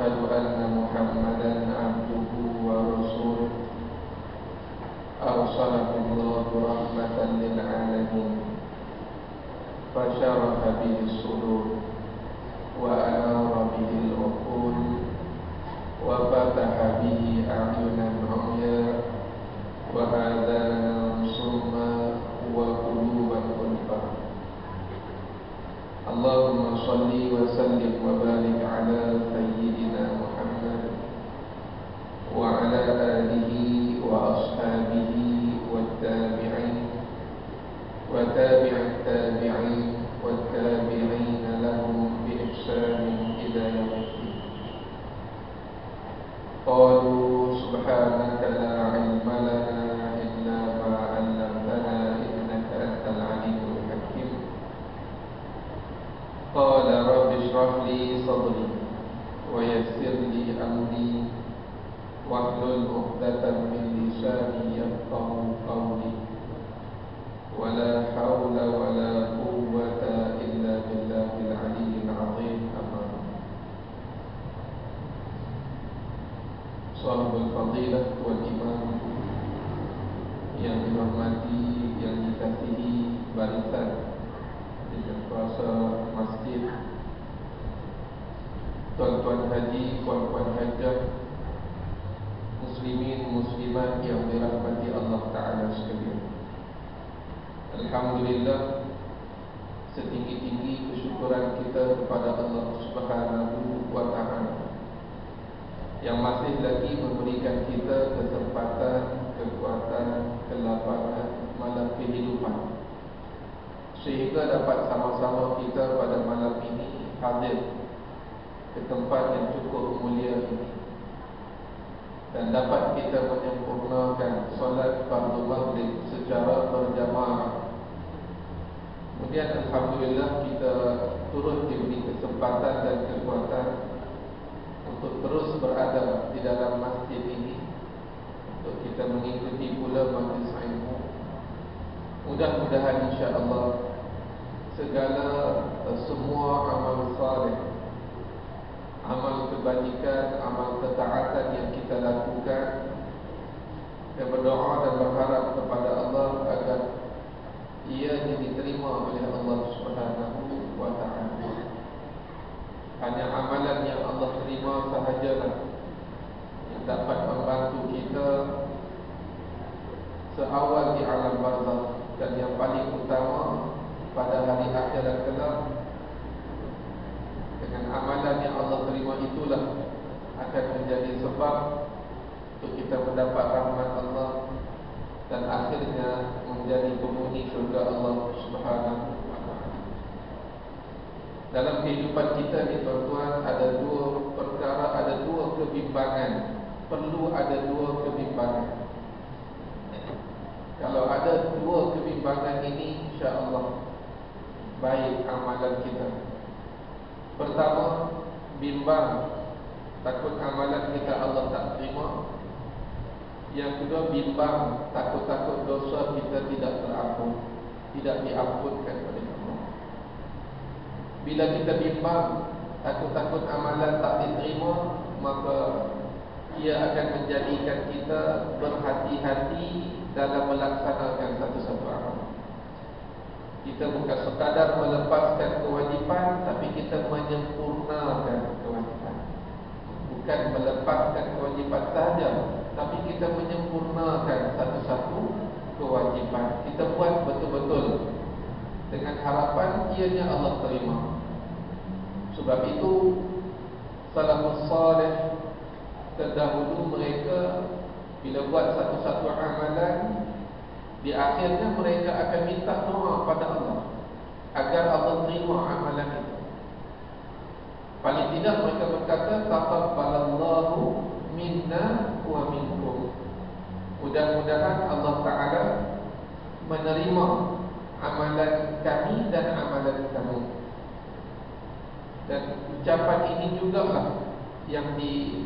وأشهد أن محمدا عبده ورسوله أرسله الله رحمة للعالمين فشرح به الصدور وأنار به العقول وفتح به أعينا عمياء وآذانا صما وقلوبا غلفا. اللهم صل وسلم وبارك على سيدنا محمد وعلى آله وأصحابه والتابعين وتابع التابعين والتابعين لهم بإحسان إلى يوم الدين. قالوا سبحانك لا علم لنا إلا ما علمتنا إنك أنت العليم الحكيم. قال رب اشرح لي صدري ويسر لي أمري واحلل عقدة من لساني يفقهوا قولي ولا حول ولا قوة إلا بالله العلي العظيم. أما بعد. Sahibul Fadilah wal Imam yang dihormati, yang dikasihi barisan dengan kuasa masjid, tuan-tuan haji, puan-puan hajah, muslimin muslimat yang dirahmati Allah Ta'ala sekalian. Alhamdulillah, setinggi-tinggi kesyukuran kita kepada Allah Subhanahu wa Ta'ala yang masih lagi memberikan kita kesempatan, kekuatan, kelapangan malam kehidupan, sehingga dapat sama-sama kita pada malam ini hadir ke tempat yang cukup mulia ini, dan dapat kita menyempurnakan solat fardu maghrib secara berjamaah. Kemudian alhamdulillah kita turut diberi kesempatan dan kekuatan untuk terus berada di dalam masjid ini, untuk kita mengikuti pula majlis ilmu. Mudah-mudahan insya-Allah segala semua amal saleh, amal kebajikan, amal ketaatan yang kita lakukan, kita berdoa dan berharap kepada Allah agar ia diterima oleh Allah Subhanahu wa Ta'ala. Hanya amalan yang Allah terima sahajalah yang dapat membantu kita seawal di alam barzakh, dan yang paling utama pada hari akhirat kelak. Dengan amalan yang Allah terima itulah akan menjadi sebab untuk kita mendapat rahmat Allah dan akhirnya menjadi penghuni syurga Allah Subhanahu wa Ta'ala. Dalam kehidupan kita ni tuan-tuan, ada dua perkara, ada dua kebimbangan. Perlu ada dua kebimbangan. Kalau ada dua kebimbangan ini, insya-Allah baik amalan kita. Pertama, bimbang, takut amalan kita Allah tak terima. Yang kedua, bimbang, takut-takut dosa kita tidak terampun, tidak diampunkan oleh Allah. Bila kita bimbang, takut-takut amalan tak diterima, maka ia akan menjadikan kita berhati-hati dalam melaksanakan satu-satu amal. Kita bukan sekadar melepaskan kewajipan, tapi kita menyempurnakan kewajipan. Bukan melepaskan kewajipan sahaja, tapi kita menyempurnakan satu-satu kewajipan. Kita buat betul-betul dengan harapan ianya Allah terima. Sebab itu salafus salih terdahulu, mereka bila buat satu-satu amalan, di akhirnya mereka akan minta doa pada Allah agar Allah terima amalan itu. Paling tidak mereka berkata, taqabbalallahu minna wa minkum. Mudah-mudahan Allah Ta'ala menerima amalan kami dan amalan kamu. Dan ucapan ini jugalah yang diamalkan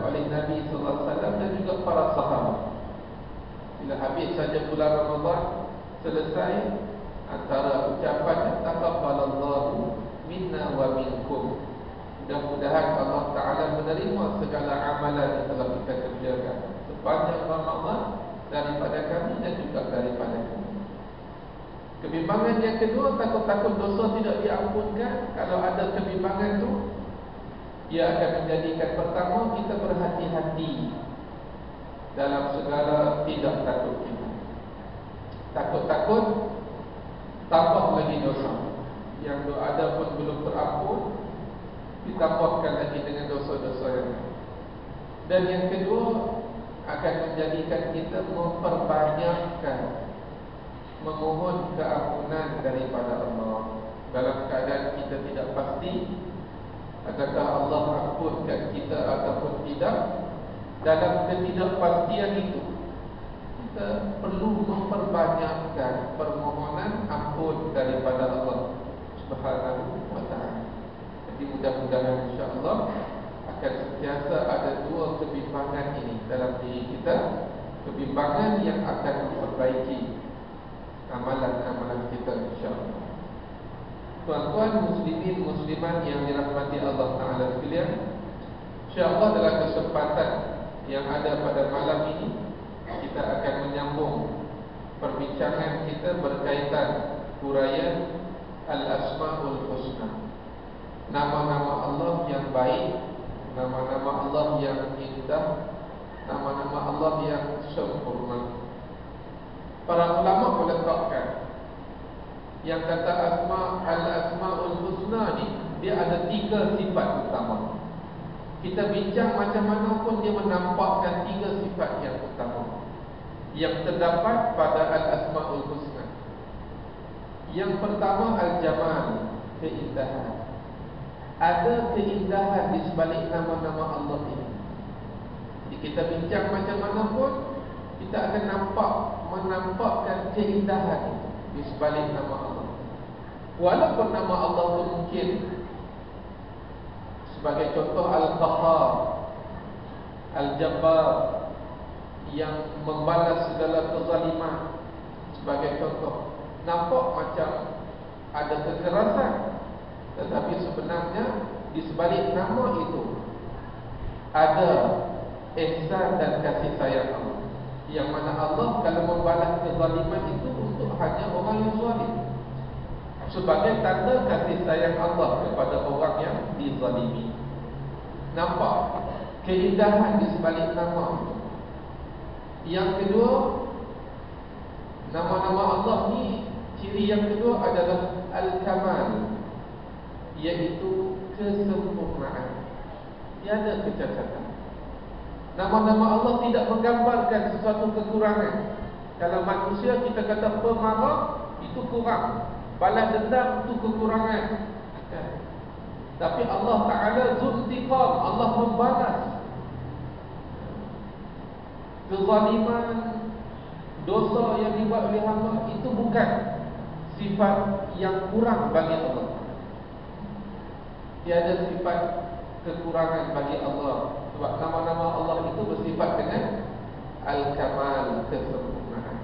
oleh Nabi sallallahu alaihi wasallam dan juga para sahabat. Bila habis saja bulan Ramadan, selesai, antara ucapan taqabbalallahu minna wa minkum, Mudah-mudahan Allah Ta'ala menerima segala amalan yang telah kita kerjakan sepanjang Ramadan daripada kami dan juga daripada kami. Kebimbangan yang kedua, takut-takut dosa tidak diampunkan. Kalau ada kebimbangan itu, ia akan menjadikan pertama kita berhati-hati dalam segala tidak takut kita. Takut-takut tambah lagi dosa. Yang ada pun belum terampun, ditambahkan lagi dengan dosa-dosa yang lain. Dan yang kedua, akan menjadikan kita memperbanyakkan memohon keampunan daripada Allah dalam keadaan kita tidak pasti adakah Allah ampunkan kita ataupun tidak. Dalam ketidakpastian itu, kita perlu memperbanyakkan permohonan ampun daripada Allah Subhanahu wa ta'ala. Jadi mudah-mudahan insya-Allah akan sentiasa ada dua kebimbangan ini dalam diri kita. Kebimbangan yang akan memperbaiki amalan-amalan kita insya-Allah. Tuan-tuan muslimin muslimat yang dirahmati Allah Ta'ala sekalian, insya-Allah dalam kesempatan yang ada pada malam ini, kita akan menyambung perbincangan kita berkaitan huraian Al-Asma'ul Husna, nama-nama Allah yang baik, nama-nama Allah yang indah, nama-nama Allah yang sempurna. Para ulama meletakkan yang kata Al-Asma'ul Husna ni, dia ada 3 sifat utama. Kita bincang macam mana pun dia menampakkan 3 sifat yang utama yang terdapat pada Al-Asma'ul Husna. Yang pertama Al-Jamal, keindahan. Ada keindahan di sebalik nama-nama Allah ini. Jadi kita bincang macam mana pun, kita akan menampakkan keindahan itu di sebalik nama Allah. Walaupun nama Allah itu mungkin, sebagai contoh Al-Qahhar, Al-Jabbar, yang membalas segala kezaliman, sebagai contoh, nampak macam ada kekerasan, tetapi sebenarnya di sebalik nama itu ada ihsan dan kasih sayang Allah. Yang mana Allah kalau membalas kezaliman itu untuk hanya orang yang zalim, sebagai tanda kasih sayang Allah kepada orang yang dizalimi. Nampak keindahan di sebalik nama itu. Yang kedua, nama-nama Allah ni, ciri yang kedua adalah Al-Kamal, iaitu kesempurnaan. Tiada kecacatan. Nama-nama Allah tidak menggambarkan sesuatu kekurangan. Kalau manusia kita kata pemarah, itu kurang. Balas dendam itu kekurangan. Tapi Allah Ta'ala Zultiqam, Allah membalas kezaliman, dosa yang dibuat oleh hamba. Itu bukan sifat yang kurang bagi Allah. Tiada sifat kekurangan bagi Allah. Sebab nama-nama Allah itu bersifat dengan Al-Kamal, kesempurnaan.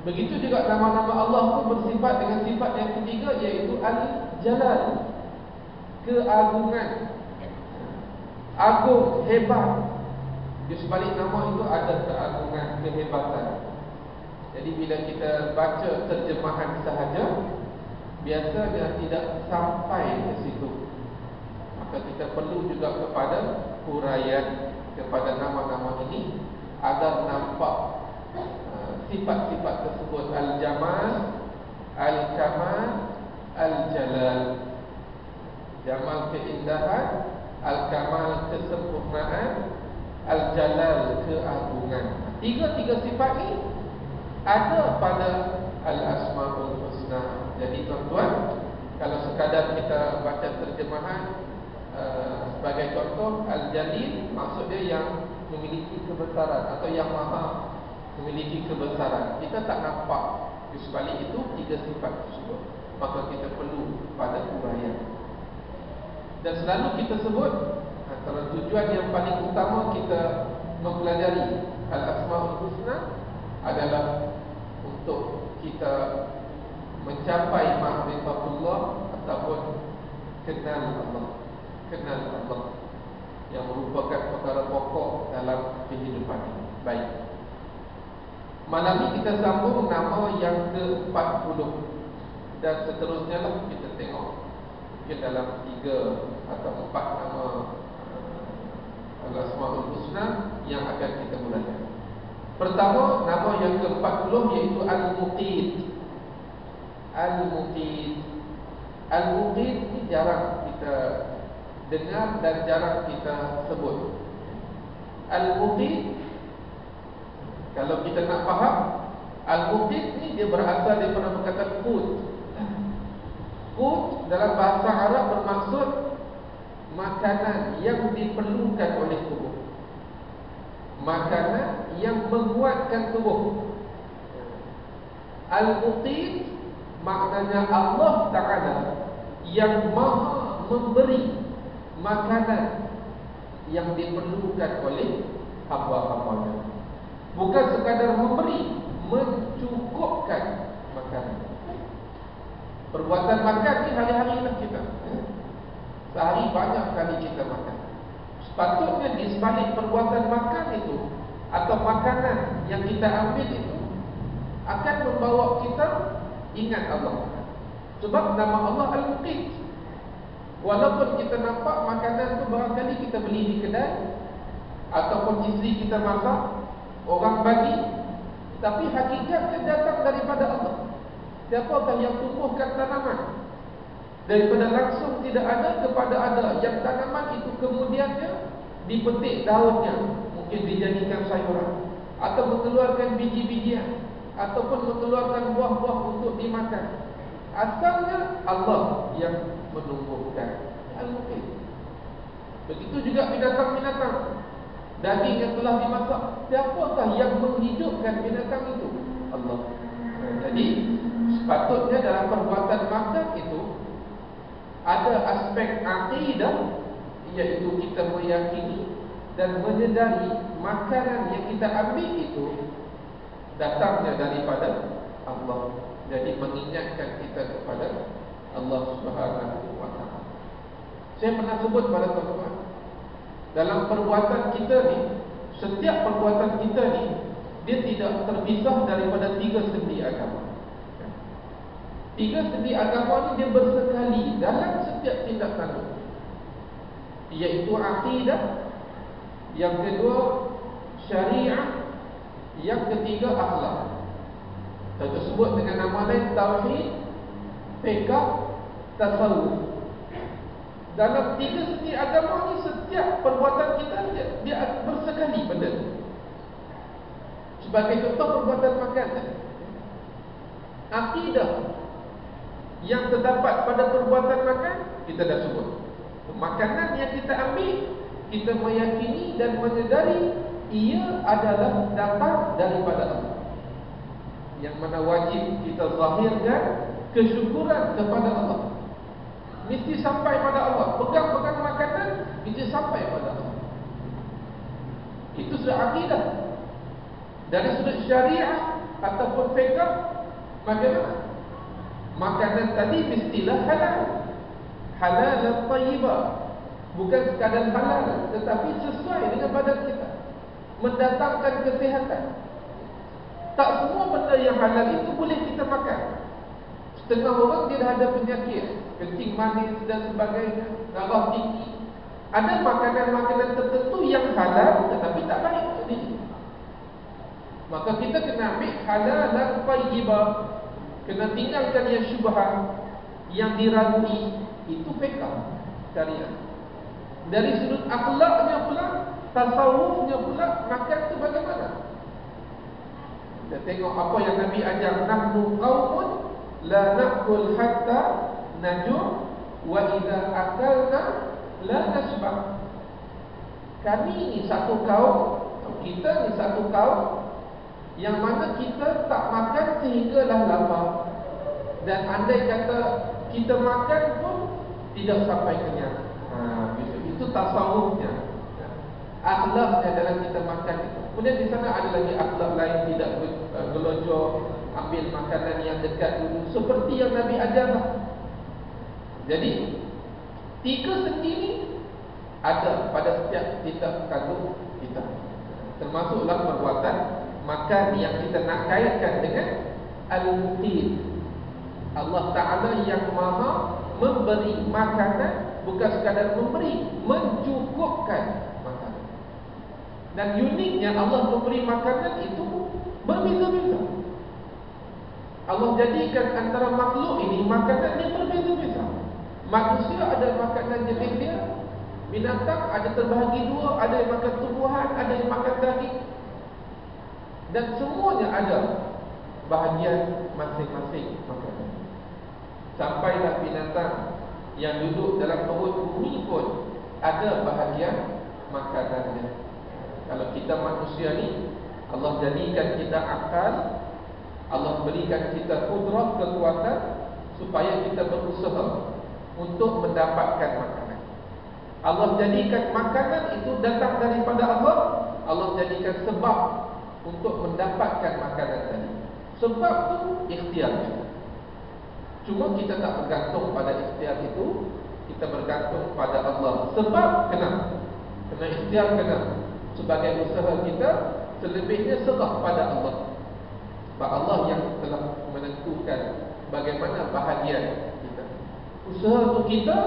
Begitu juga nama-nama Allah itu bersifat dengan sifat yang ketiga, iaitu Al-Jalal, keagungan, agung, hebat. Di sebalik nama itu ada keagungan, kehebatan. Jadi bila kita baca terjemahan sahaja, biasanya tidak sampai ke situ. Maka kita perlu juga kepada huraian kepada nama-nama ini agar nampak sifat-sifat tersebut. Al-Jamal, Al-Kamal, Al-Jalal. Jamal keindahan, Al-Kamal kesempurnaan, Al-Jalal keagungan. Tiga-tiga sifat ini ada pada Al-Asma'ul Husna. Jadi tuan-tuan, kalau sekadar kita baca terjemahan, sebagai contoh Al-Jalil, maksudnya yang memiliki kebesaran atau yang maha memiliki kebesaran. Kita tak nampak di sebalik itu 3 sifat tersebut. Maka kita perlu pada huraian. Dan selalu kita sebut, antara tujuan yang paling utama kita mempelajari Al-Asma'ul Husna adalah untuk kita mencapai ma'rifatullah ataupun kenal Allah. Malam ini kita sambung nama yang ke-40 dan seterusnya lah kita tengok. Mungkin dalam 3 atau 4 nama Al-Asmaul Husna yang akan kita gunakan. Pertama, nama yang ke-40 iaitu Al-Muqit. Al-Muqit. Al-Muqit ni jarang kita dengar dan jarang kita sebut. Al-Muqit, kalau kita nak faham, Al-Muqit ni dia berasal daripada perkataan qut. Qut dalam bahasa Arab bermaksud makanan yang diperlukan oleh tubuh, makanan yang menguatkan tubuh. Al-Muqit maknanya Allah Ta'ala yang maha memberi makanan yang diperlukan oleh hamba-hambanya. Bukan sekadar memberi, mencukupkan makanan. Perbuatan makan ni hari-hari lah kita. Sehari banyak kali kita makan. Sepatutnya di sebalik perbuatan makan itu atau makanan yang kita ambil itu akan membawa kita ingat Allah. Sebab nama Allah Al-Muqit. Walaupun kita nampak makanan tu barangkali kita beli di kedai ataupun isteri kita masak, orang bagi, tapi hakikatnya datang daripada Allah. Siapakah yang tumbuhkan tanaman? Daripada langsung tidak ada kepada ada. Yang tanaman itu kemudiannya dipetik daunnya, mungkin dijadikan sayuran, atau mengeluarkan biji-bijian, ataupun mengeluarkan buah-buah untuk dimakan. Asalnya Allah yang menumbuhkan. Al-Muqit. Begitu juga binatang-binatang. Daging yang telah dimasak, siapakah yang menghidupkan binatang itu? Allah. Jadi sepatutnya dalam perbuatan makan itu ada aspek akidah, iaitu kita meyakini dan menyedari makanan yang kita ambil itu datangnya daripada Allah. Jadi mengingatkan kita kepada Allah Subhanahu wa Ta'ala. Saya pernah sebut pada tuan-tuan, dalam perbuatan kita ni, setiap perbuatan kita ni, dia tidak terpisah daripada 3 sendi agama. 3 sendi agama ni dia bersekali dalam setiap tindak tanduk, iaitu akidah, yang kedua syariah, yang ketiga akhlak. Kita sebut dengan nama lain tauhid, fiqh, tasawuf. Dalam 3 sendi agama ni, setiap perbuatan kita dia bersekali benda ni. Sebagai contoh perbuatan makan, akidah yang terdapat pada perbuatan makan, kita dah sebut. Makanan yang kita ambil, kita meyakini dan menyedari ia adalah datang daripada Allah. Yang mana wajib kita zahirkan kesyukuran kepada Allah. Mesti sampai pada Allah. Pegang-pegang makanan, mesti sampai pada Allah. Itu sudah akidah. Dari sudut syariah ataupun fiqh, bagaimana? Makanan tadi mestilah halal. Halal dan tayyibah. Bukan sekadar halal, tetapi sesuai dengan badan kita, mendatangkan kesihatan. Tak semua benda yang halal itu boleh kita makan. Setengah orang dia dah ada penyakit, kencing manis dan sebagainya, darah tinggi. Ada makanan-makanan tertentu yang halal tetapi tak baik untuk diri. Maka kita kena ambil halal dan tayyibah. Kena tinggalkan yang syubhat, yang diragui. Itu fiqh syariah. Dari sudut akhlaknya pula, tasawufnya pula, makan itu bagaimana? Kita tengok apa yang Nabi ajar. Nahnu qaumun la na'kul hatta najur wa idza akalna la nasbah. Kami ni satu kaum, kita ni satu kaum yang mana kita tak makan sehinggalah lapar. Dan andai kata kita makan pun tidak sampai kenyang. Itu tasawufnya, akhlaknya dalam kita makan itu. Kemudian di sana ada lagi akhlak lain, tidak gelojok, ambil makanan yang dekat dulu, seperti yang Nabi ajarlah. Jadi 3 sendi ini ada pada setiap tindak tanduk kita, termasuklah perbuatan makan yang kita nak kaitkan dengan Al-Muqit. Allah Ta'ala yang maha memberi makanan, bukan sekadar memberi, mencukupkan makanan. Dan uniknya Allah memberi makanan itu berbeza-beza. Allah jadikan antara makhluk ini makanan yang berbeza-beza. Manusia ada makanan jenis dia, binatang ada terbahagi dua, ada yang makan tumbuhan, ada yang makan daging. Dan semuanya ada bahagian masing-masing makanan. Sampailah binatang yang duduk dalam perut bumi pun ada bahagian makanannya. Kalau kita manusia ni, Allah jadikan kita akal, Allah berikan kita kudrah, kekuatan, supaya kita berusaha untuk mendapatkan makanan. Allah jadikan makanan itu datang daripada Allah. Allah jadikan sebab untuk mendapatkan makanan tadi. Sebab tu ikhtiar kita. Cuma kita tak bergantung pada ikhtiar itu, kita bergantung pada Allah. Sebab kena ikhtiar, kena sebagai usaha kita, selebihnya serah pada Allah. Sebab Allah yang telah menentukan bagaimana bahagian kita. Usaha tu kita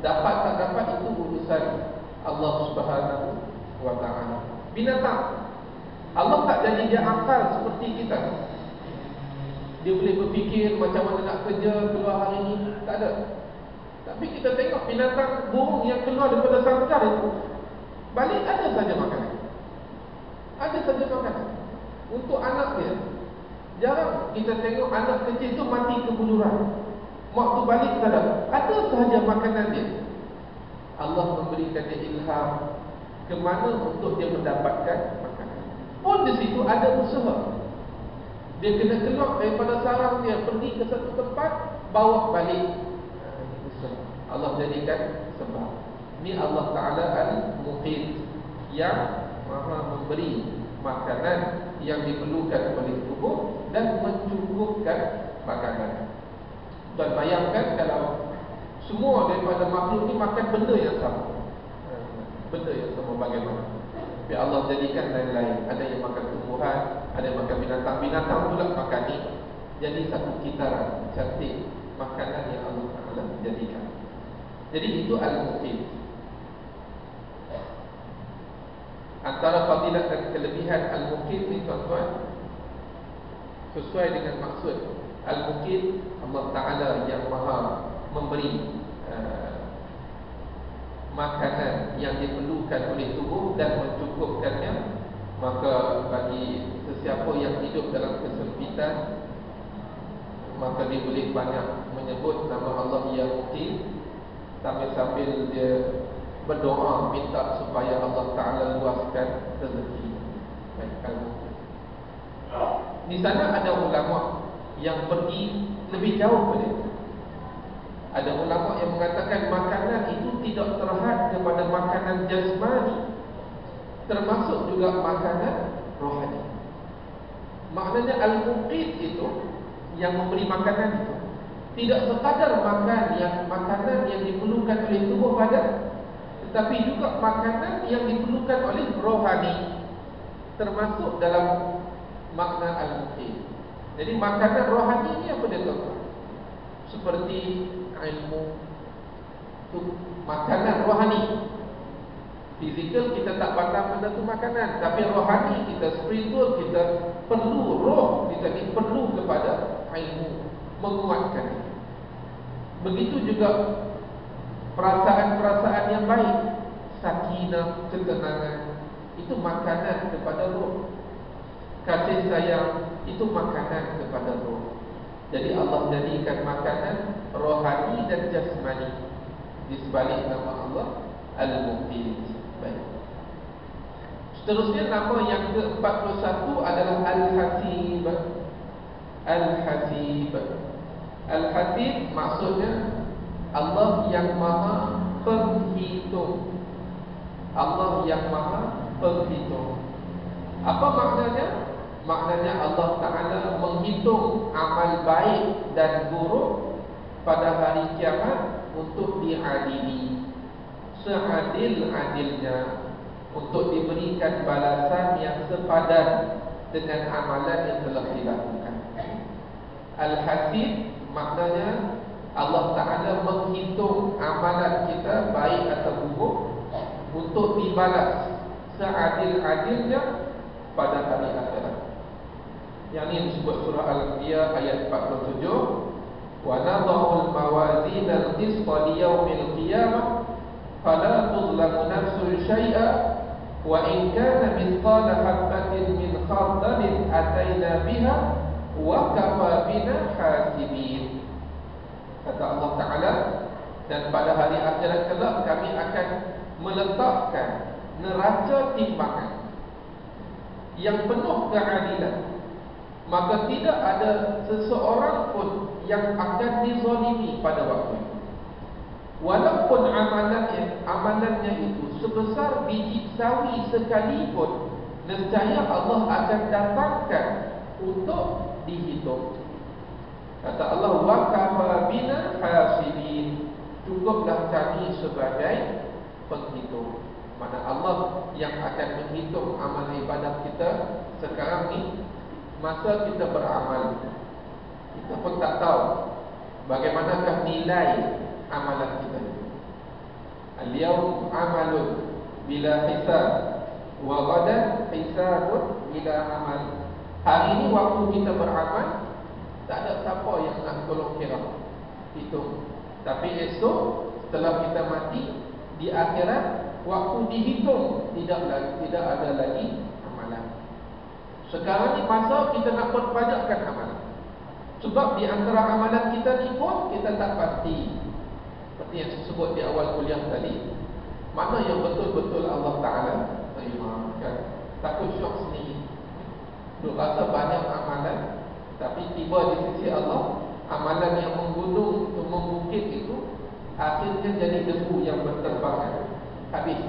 dapat tak dapat itu urusan Allah Subhanahu wa ta'ala. Binatang, Allah tak jadi dia akal seperti kita. Dia boleh berfikir macam mana nak kerja keluar hari ini, tak ada. Tapi kita tengok binatang, burung yang keluar daripada sangkar itu, balik ada saja makanan. Ada saja makanan untuk anak dia. Jarang kita tengok anak kecil itu mati kebuluran. Mak tu balik sadar, ada sahaja makanan dia. Allah memberikan dia ilham ke mana untuk dia mendapatkan makanan. Pun di situ ada usaha. Dia kena keluar daripada sarang dia, pergi ke satu tempat, bawa balik. Allah jadikan sebab. Ini Allah Ta'ala Al-Muqit, yang maha memberi makanan yang diperlukan oleh tubuh dan mencukupkan makanan. Dan bayangkan kalau semua daripada makhluk ini makan benda yang sama. Benda yang sama bagaimana? Tapi Allah jadikan lain-lain. Ada yang makan tumbuhan, ada yang makan binatang. Binatang pula makan ni. Jadi satu kitaran cantik makanan yang Allah Ta'ala jadikan. Jadi itu Al-Muqit. Antara fadilat dan kelebihan Al-Muqit ni tuan-tuan, sesuai dengan maksud Al-Muqit, Allah Ta'ala yang maha memberi makanan yang diperlukan oleh tubuh dan mencukupkannya. Maka bagi sesiapa yang hidup dalam kesempitan, maka dia boleh banyak menyebut nama Allah yang Muqit, sambil-sambil dia berdoa minta supaya Allah Ta'ala luaskan rezeki. Di sana ada ulama yang pergi lebih jauh pada itu. Ada ulama yang mengatakan makanan itu tidak terhad kepada makanan jasmani, termasuk juga makanan rohani. Maknanya Al-Muqit itu yang memberi makanan itu tidak sekadar makanan yang diperlukan oleh tubuh badan, tetapi juga makanan yang diperlukan oleh rohani, termasuk dalam makna Al-Muqit. Jadi makanan rohani ini apa dia tahu? Seperti ilmu, itu makanan rohani. Fizikal kita tak pandang benda tu makanan, tapi rohani kita, spiritual kita perlu, roh kita ni perlu kepada ilmu, menguatkan. Begitu juga perasaan-perasaan yang baik, sakinah, ketenangan, itu makanan kepada roh. Kasih sayang, itu makanan kepada roh. Jadi Allah jadikan makanan rohani dan jasmani di sebalik nama Allah Al-Muqit. Baik. Seterusnya nama yang ke-41 adalah Al-Hasib. Al-Hasib. Al-Hasib maksudnya Allah yang maha penghitung. Allah yang maha penghitung. Apa maknanya? Maknanya Allah Ta'ala menghitung amal baik dan buruk pada hari kiamat untuk diadili seadil-adilnya, untuk diberikan balasan yang sepadan dengan amalan yang telah dilakukan. Al-Hasib maknanya Allah Ta'ala menghitung amalan kita baik atau buruk untuk dibalas seadil-adilnya pada hari akhirat. Yang ini disebut surah Al-Anbiya ayat 47. Wa nadha'ul mawazin al-qisṭa liyaumil qiyamah fala tuzlamu nafsun syai'a wa in kana mithqala habatin min khardalin ataina biha wa kafa bina hasibin. Kata Allah Ta'ala, dan pada hari akhirat kelak kami akan meletakkan neraca timbangan yang penuh keadilan, maka tidak ada seseorang pun yang akan dizalimi pada waktu itu. Walaupun amalannya itu sebesar biji sawi sekalipun, nescaya Allah akan datangkan untuk dihitung. Kata Allah, wa kafa bina hasibin, cukuplah kami sebagai penghitung. Mana Allah yang akan menghitung amal ibadah kita sekarang ni. Masa kita beramal, kita pun tak tahu bagaimanakah nilai amalan kita. Al-yawm amalun bila hisab wa ghadan hisabun bila amal. Hari ini waktu kita beramal, tak ada siapa yang nak tolong kira hitung. Tapi esok setelah kita mati di akhirat, waktu dihitung tidak ada lagi amalan. Sekarang ni masa kita nak perpajakkan amalan. Sebab di antara amalan kita ni pun kita tak pasti. Seperti yang saya sebut di awal kuliah tadi, mana yang betul-betul Allah Ta'ala terima kan? Takut syok sendiri. Duk rasa banyak amalan, tapi tiba di sisi Allah, amalan yang menggunung, membukit itu akhirnya jadi debu yang berterbangan, habis.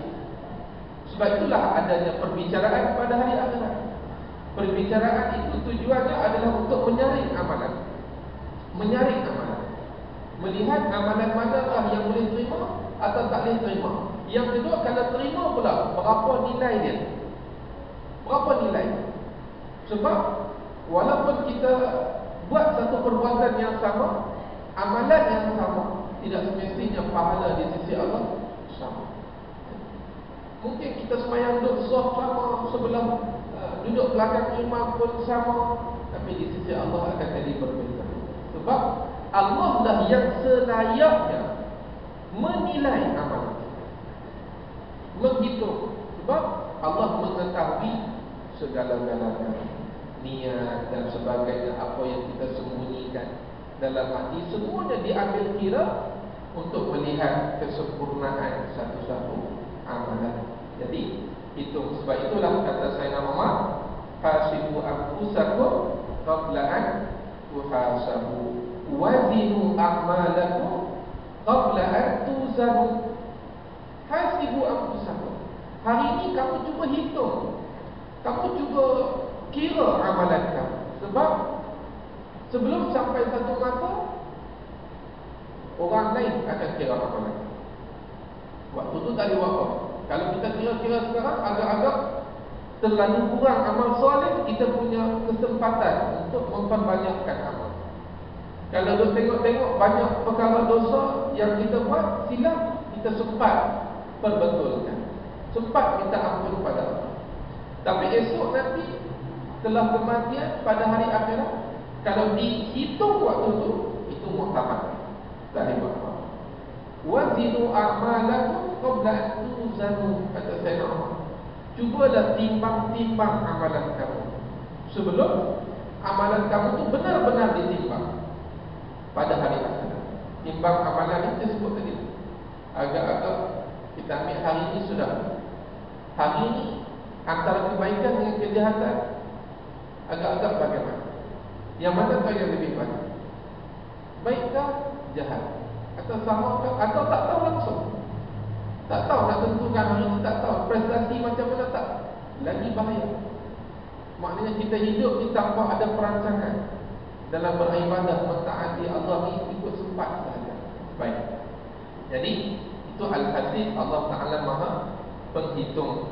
Sebab itulah adanya perbicaraan pada hari akhirat. Perbicaraan itu tujuannya adalah untuk menyaring amalan. Menyaring amalan, melihat amalan manakah yang boleh terima atau tak boleh terima. Yang kedua, kalau terima pula, berapa nilai dia? Berapa nilai? Sebab walaupun kita buat satu perbuatan yang sama, amalan yang sama, tidak semestinya pahala di sisi Allah sama. Mungkin kita semayang duduk soft sama, sebelah duduk belakang imam pun sama, tapi di sisi Allah akan jadi berbeza. Sebab Allah lah yang selayaknya menilai amalan, menghitung. Sebab Allah mengetahui segala-galanya, niat dan sebagainya, apa yang kita sembunyikan dalam hati, semuanya diambil kira untuk melihat kesempurnaan satu-satu amalan. Jadi hitung. Sebab itulah kata Sayyidina Umar, hasibu anfusakum qabla an tuhasabu, wazinu a'malakum qabla an tuzanu. Hasibu anfusakum. Hari ini kamu cuba hitung, kamu cuba kira amalan kamu. Sebab sebelum sampai satu masa, orang lain akan kira amalan. Waktu tu tak ada apa. Kalau kita kira-kira sekarang, agak-agak terlalu kurang amal soleh, kita punya kesempatan untuk memperbanyakkan amal. Kalau kita tengok-tengok banyak perkara dosa yang kita buat silap, kita sempat perbetulkan, sempat minta ampun pada Allah. Tapi esok nanti, setelah kematian pada hari akhirat, kalau dihitung waktu tu, itu muhtamat, tak hebat apa. Wazinu a'malakum qabla an tuzanu, kata Sayyidina Umar. Cubalah timbang-timbang amalan kamu sebelum amalan kamu tu benar-benar ditimbang pada hari akhirat. Timbang amalan itu sebut tadi. Agak-agak kita ambil hari ini sudah. Hari ini antara kebaikan dengan kejahatan, agak-agak bagaimana? Yang manakah yang lebih baik? Baikkah, jahat? Atau sama, atau tak tahu langsung? Tak tahu nak tentukan hari ini, tak tahu prestasi macam mana, tak. Lagi bahaya. Maknanya kita hidup ni tanpa ada perancangan dalam beribadah, mentaati Allah ni ikut sempat sahaja. Baik. Jadi itu Al-Hasib, Allah Ta'ala Maha Penghitung.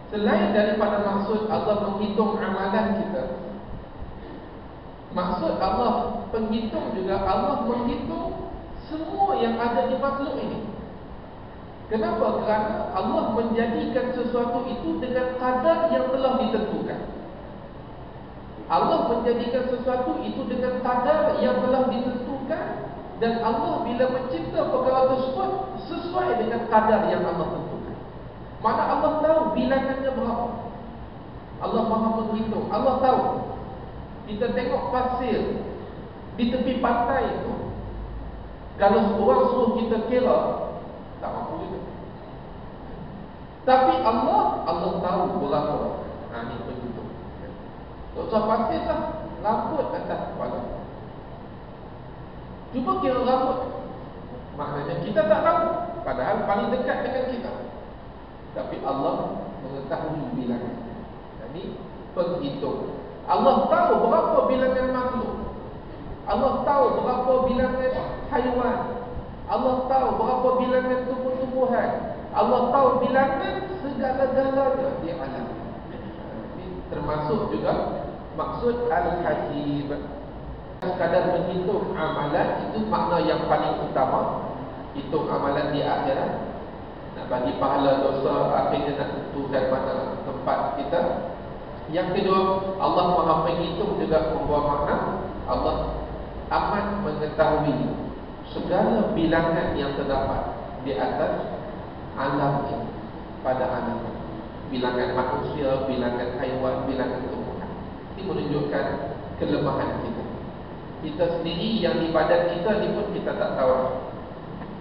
Selain daripada maksud Allah menghitung amalan kita, maksud Allah penghitung juga Allah menghitung semua yang ada di makhluk ini. Kenapa? Kerana Allah menjadikan sesuatu itu dengan kadar yang telah ditentukan. Allah menjadikan sesuatu itu dengan kadar yang telah ditentukan, dan Allah bila mencipta perkara tersebut sesuai dengan kadar yang Allah tentukan. Mana Allah tahu bilangannya berapa. Allah Maha menghitung. Allah tahu. Kita tengok pasir di tepi pantai itu, kalau orang suruh kita kira, tak mampu juga. Tapi Allah tahu berapa. Ini begitu. Tak usah pasir lah, rambut atas kepala. Cuba kira rambut. Maknanya kita tak tahu, padahal paling dekat dengan kita. Tapi Allah mengetahui bilangan. Ini penghitung. Allah tahu berapa bilangan makhluk. Allah tahu berapa bilangan haiwan. Allah tahu berapa bilangan tumbuh-tumbuhan. Allah tahu bilangan segala-galanya di alam. Ini termasuk juga maksud Al-Hasib. Sekadar menghitung amalan itu makna yang paling utama. Hitung amalan di akhirat, nak bagi pahala dosa, akhirnya nak tentukan mana tempat kita. Yang kedua, Allah Maha Penghitung juga membawa makna Allah amat mengetahui segala bilangan yang terdapat di atas alam ini, pada alam ini. Bilangan manusia, bilangan haiwan, bilangan tumbuhan. Ini menunjukkan kelemahan kita. Kita sendiri yang di badan kita ni pun kita tak tahu.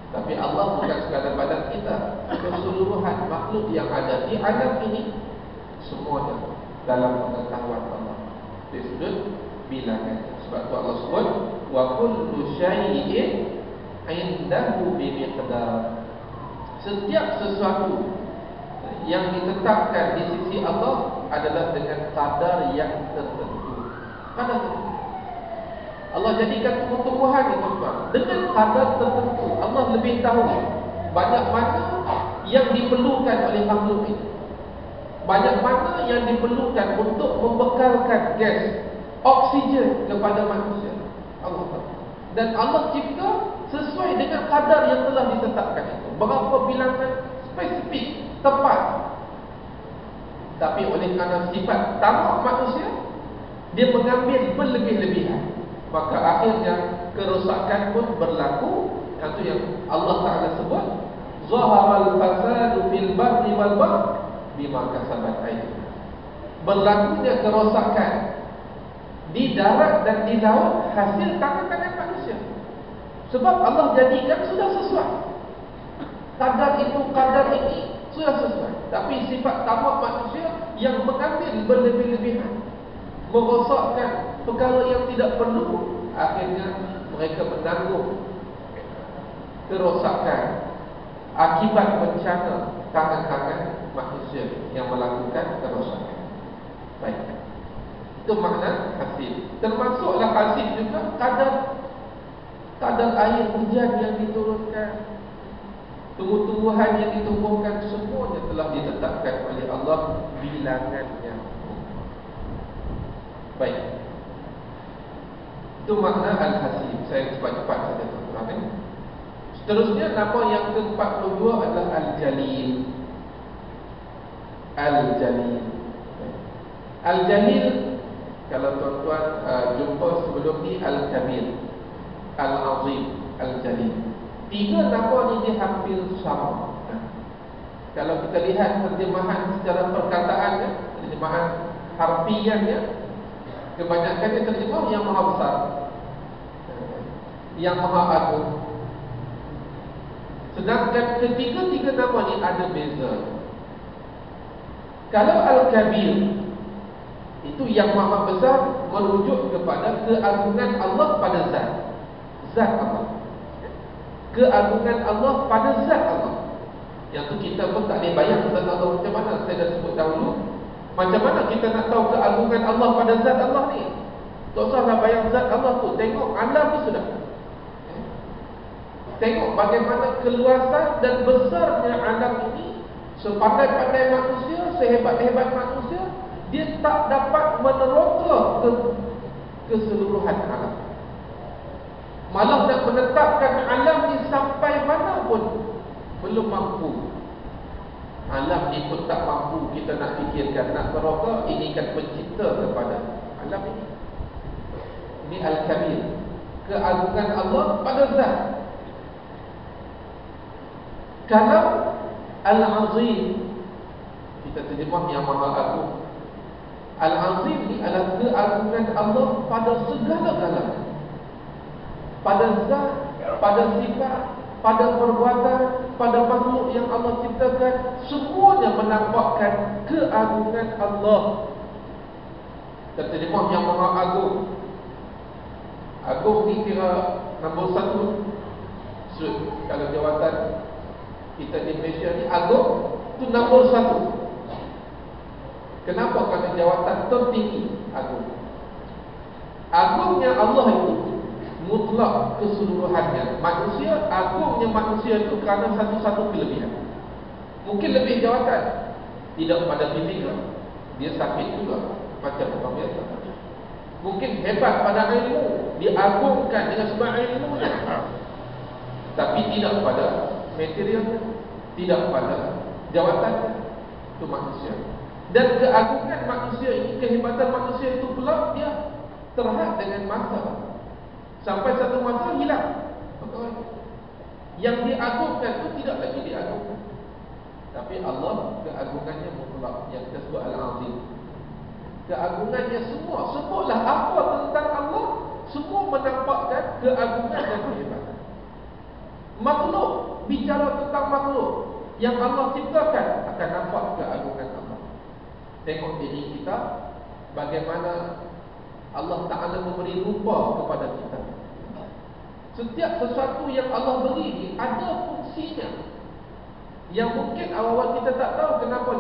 Tapi Allah bukan sekadar badan kita, keseluruhan makhluk yang ada di alam ini semuanya dalam pengetahuan Allah. Disebut bilangan. Sebab tu Allah sebut wa kullu syai'in 'indahu bimiqdar. Setiap sesuatu yang ditetapkan di sisi Allah adalah dengan kadar yang tertentu. Kadar tertentu. Allah jadikan tumbuh-tumbuhan itu dengan kadar tertentu. Allah lebih tahu banyak mana yang diperlukan oleh makhluk ini, banyak mana yang diperlukan untuk membekalkan gas oksigen kepada manusia. Allah tahu. Dan Allah cipta sesuai dengan kadar yang telah ditetapkan itu. Berapa bilangan spesifik, tepat. Tapi oleh kerana sifat tamak manusia, dia mengambil berlebih-lebihan, maka akhirnya kerosakan pun berlaku. Itu yang Allah Ta'ala sebut, zaharal fasadu fil barri wal bahr bima kasabat aydina. Berlakunya kerosakan di darat dan di laut hasil tangan-tangan manusia. Sebab Allah jadikan sudah sesuai. Kadar itu, kadar ini sudah sesuai. Tapi sifat tamak manusia yang mengambil berlebih-lebihan, merosakkan perkara yang tidak perlu, akhirnya mereka menanggung kerosakan akibat bencana tangan-tangan manusia yang melakukan kerosakan. Baik, itu makna hasib. Termasuklah hasib juga kadar air hujan yang diturunkan, tumbuh-tumbuhan yang ditumbuhkan, semuanya telah ditetapkan oleh Allah bilangannya. Baik, itu makna Al-Hasib. Saya cepat-cepat saja tuan-tuan. Seterusnya nama yang ke-42 adalah Al-Jalil. Al-Jalil. Al-Jalil, kalau tuan-tuan jumpa sebelum ni, Al-Kabir, Al-Azim, Al-Jalil. Tiga nama ni dia hampir sama. Kalau kita lihat terjemahan secara perkataannya, terjemahan harfiahnya, kebanyakannya terjemah yang maha besar, yang maha agung. Sedangkan ketiga-tiga nama ni ada beza. Kalau Al-Kabir itu yang maha besar, merujuk kepada keagungan Allah pada zat, zat Allah, keagungan Allah pada zat Allah. Yang tu kita pun tak boleh bayang zat Allah macam mana. Saya dah sebut dahulu, macam mana kita nak tahu keagungan Allah pada zat Allah ni? Tak usahlah bayang zat Allah tu, tengok alam ni sudah. Tengok bagaimana keluasan dan besarnya alam ini Sepandai-pandai manusia, sehebat-hebat manusia, dia tak dapat meneroka keseluruhan alam. Malah nak menetapkan alam ni sampai mana pun belum mampu. Alam ni pun tak mampu kita nak fikirkan, nak meroka. Ini kan pencipta kepada alam ini. Ini Al-Kabir, keagungan Allah pada zat. Kalau Al-Azim, kita terjemah yang Maha Agung. Al-Azim ni adalah keagungan Allah pada segala-galanya, pada zat, pada sifat, pada perbuatan, pada makhluk yang Allah ciptakan. Semuanya menampakkan keagungan Allah. Terjemah yang Maha Agung. Agung ni kira nombor 1. Kalau jawatan kita di Malaysia ni, Agung tu nombor 1. Kenapa? Kerana jawatan tertinggi Agung. Agungnya Allah itu mutlak keseluruhannya. Manusia, agungnya manusia itu kerana satu-satu kelebihan. Mungkin lebih jawatan, tidak pada fizikal, dia sakit juga macam orang biasa. Mungkin hebat pada ilmu, diagungkan dengan sebab ilmunya, tapi tidak pada materialnya, tidak pada jawatannya. Itu manusia. Dan keagungan manusia ini, kehebatan manusia itu pula dia terhad dengan masa. Sampai satu masa hilang. Yang diagungkan itu tidak lagi diagungkan. Tapi Allah keagungannya mutlak, yang kita sebut Al-Azim. Keagungannya semua, sebutlah apa tentang Allah, semua menampakkan keagungan dan kehebatan. Makhluk, bicara tentang makhluk yang Allah ciptakan, akan nampak keagungan Allah. Tengok diri kita, bagaimana Allah Ta'ala memberi rupa kepada kita. Setiap sesuatu yang Allah beri ni ada fungsinya, yang mungkin awal-awal kita tak tahu kenapa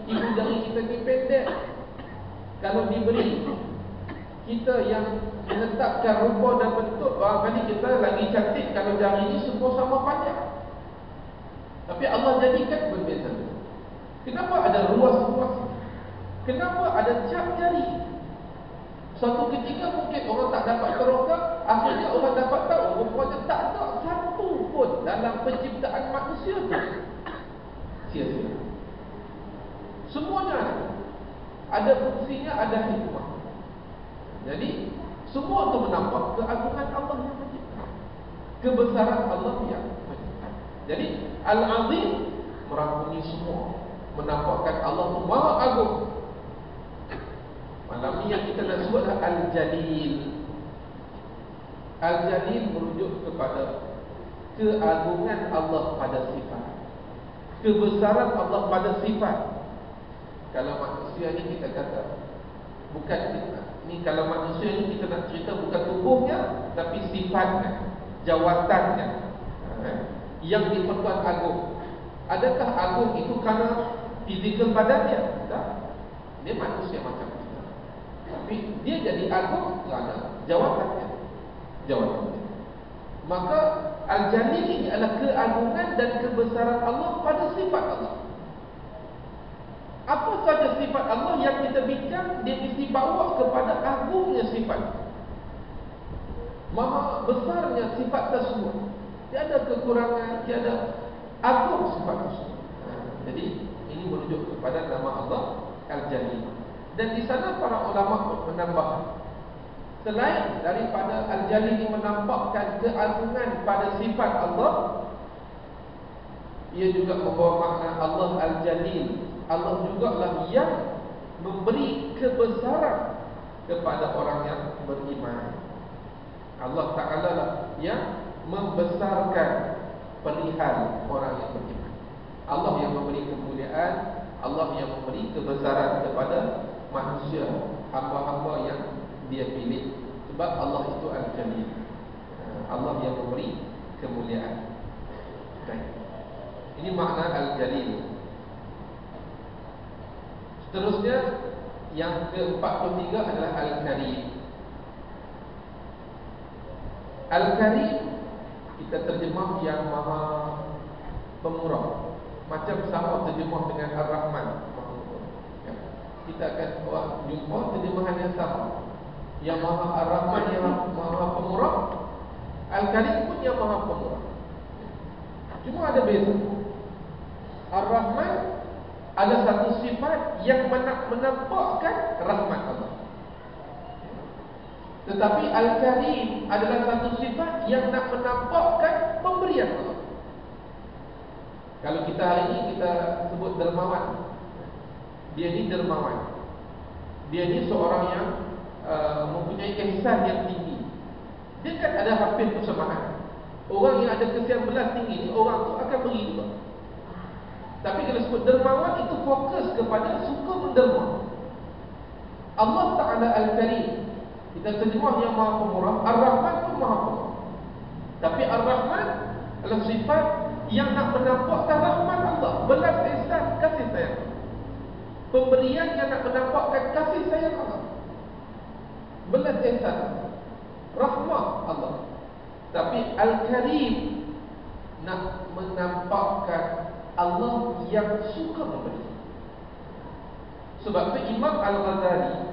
ibu jari kita ni pendek. Kalau diberi kita yang menetapkan rupa dan bentuk, barangkali kita lagi cantik kalau jari ni semua sama panjang. Tapi Allah jadikan berbeza. Kenapa ada ruas-ruas? Kenapa ada cap jari? Suatu ketika mungkin orang tak dapat teroka, akhirnya orang dapat tahu rupanya tak ada satu pun dalam penciptaan manusia tu sia-sia. Semuanya ada fungsinya, ada hikmah. Jadi semua tu menampak keagungan Allah yang mencipta, kebesaran Allah yang mencipta. Jadi Al-Azim merangkumi semua, menampakkan Allah tu Maha Agung. Malam ni yang kita nak sebut adalah Al-Jalil. Al-Jalil merujuk kepada keagungan Allah pada sifat, kebesaran Allah pada sifat. Kalau manusia ni kita kata, bukan kita ni, kalau manusia ni kita nak cerita bukan tubuhnya, tapi sifatnya, jawatannya, yang diperkuat agung. Adakah agung itu kerana fizikal badannya? Tak. Dia manusia macam kita, tapi dia jadi agung kerana jawatannya. Maka Al-Jalil ini adalah keagungan dan kebesaran Allah pada sifat Allah. Apa saja sifat Allah yang kita bincang, dia mesti bawa kepada agungnya sifat, maha besarnya sifat tersebut. Tiada kekurangan, tiada, agung sifat tersebut. Jadi ini merujuk kepada nama Allah Al-Jalil. Dan di sana para ulama menambah, selain daripada Al-Jalil ini menampakkan keagungan pada sifat Allah, ia juga membawa makna Allah Al-Jalil. Allah jugalah yang memberi kebesaran kepada orang yang beriman. Allah Ta'ala lah yang membesarkan perihal orang yang beriman. Allah yang memberi kemuliaan, Allah yang memberi kebesaran kepada manusia, hamba-hamba yang dia pilih. Sebab Allah itu Al-Jalil, Allah yang memberi kemuliaan. Baik. Ini makna Al-Jalil. Seterusnya yang ke-43 adalah Al-Karim. Al-Karim kita terjemah yang maha pemurah. macam sama terjemah dengan Ar-Rahman. Ya. Kita akan jumpa terjemahan yang sama. Yang Maha Ar-Rahman, yang Maha Pemurah. Al-Karim pun yang Maha Pemurah. Cuma ada beza. Ar-Rahman ada satu sifat yang menampakkan rahmat Allah. Tetapi Al-Karim adalah satu sifat yang nak menampakkan pemberian Allah. Kalau kita hari ini kita sebut dermawan, dia ni dermawan. Dia ni seorang yang mempunyai ihsan yang tinggi. Dia kan ada hampir persamaan. Orang yang ada kesian belas tinggi ni, orang tu akan beri juga. Tapi kalau sebut dermawan, itu fokus kepada suka menderma. Allah Ta'ala Al-Karim, kita terjemah yang Maha Pemurah. Ar-Rahman pun Maha Pemurah. Tapi Ar-Rahman adalah sifat yang nak menampakkan rahmat Allah, belas ihsan, kasih sayang, pemberian yang nak menampakkan kasih sayang Allah, belas ihsan, rahmat Allah. Tapi Al-Karim nak menampakkan Allah yang suka memberi. Sebab itu Imam Al-Ghazali,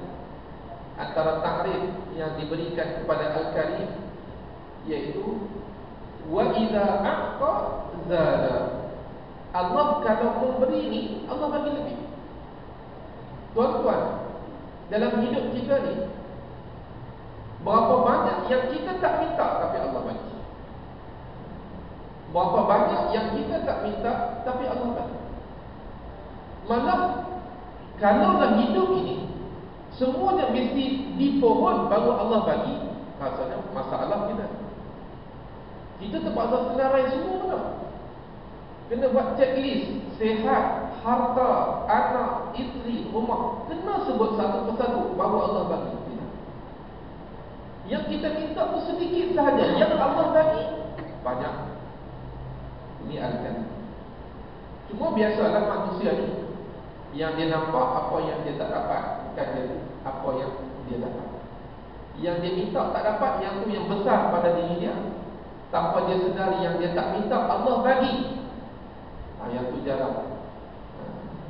antara takrif yang diberikan kepada Al-Karim iaitu wa idza a'ta zada. Allah kalau memberi ni, Allah bagi lebih. Tuan-tuan, dalam hidup kita ni, berapa banyak yang kita tak minta tapi Allah bagi. Berapa banyak yang kita tak minta tapi Allah bagi. Malah kalaulah hidup ini semuanya mesti dipohon baru Allah bagi, rasanya masalah kita. Kita terpaksa senarai semua benda. Kena buat checklist, sihat, harta, anak, isteri, rumah, kena sebut satu persatu baru Allah bagi. Yang kita minta tu sedikit sahaja, yang Allah bagi banyak. Ini Al-Karim. Cuma biasalah manusia ni, yang dia nampak apa yang dia tak dapat, kan dia apa yang dia dapat. Yang dia minta tak dapat, yang tu yang besar pada diri dia. Tanpa dia sedari yang dia tak minta Allah bagi. Yang tu jarang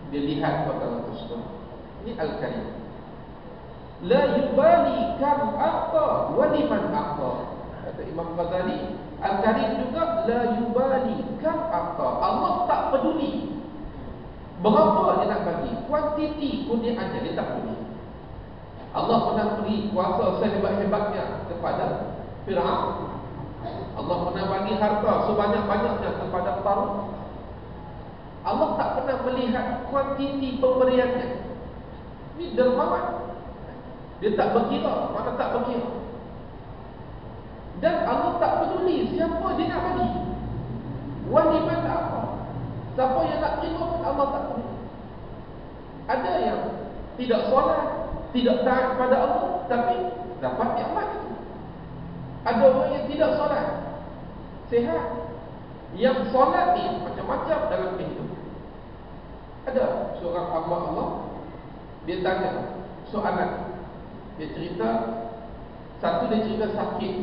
dia lihat perkara tersebut. Ini Al-Karim. La yubali kam a'ta wa liman a'ta. Kata Imam Ghazali, Al-Karim juga la yubali kam a'ta. Allah tak peduli berapa dia nak bagi, kuantiti pun dia ada, dia tak peduli. Allah pernah beri kuasa sehebat-hebatnya kepada Fir'aun. Allah pernah bagi harta sebanyak-banyaknya kepada Qarun. Allah tak pernah melihat kuantiti pemberiannya. Ini dermawan. Dia tak berkira, mana tak berkira. Dan Allah tak peduli siapa dia nak bagi. Waliman apa, siapa yang nak terima pun Allah tak peduli. Ada yang tidak solat, tidak taat pada Allah, tapi dapat nikmat itu. Ada orang yang tidak solat, sihat. Yang solat ni macam-macam dalam kehidupan. Ada seorang hamba Allah, dia tanya soalan. Dia cerita, satu dia cerita sakit.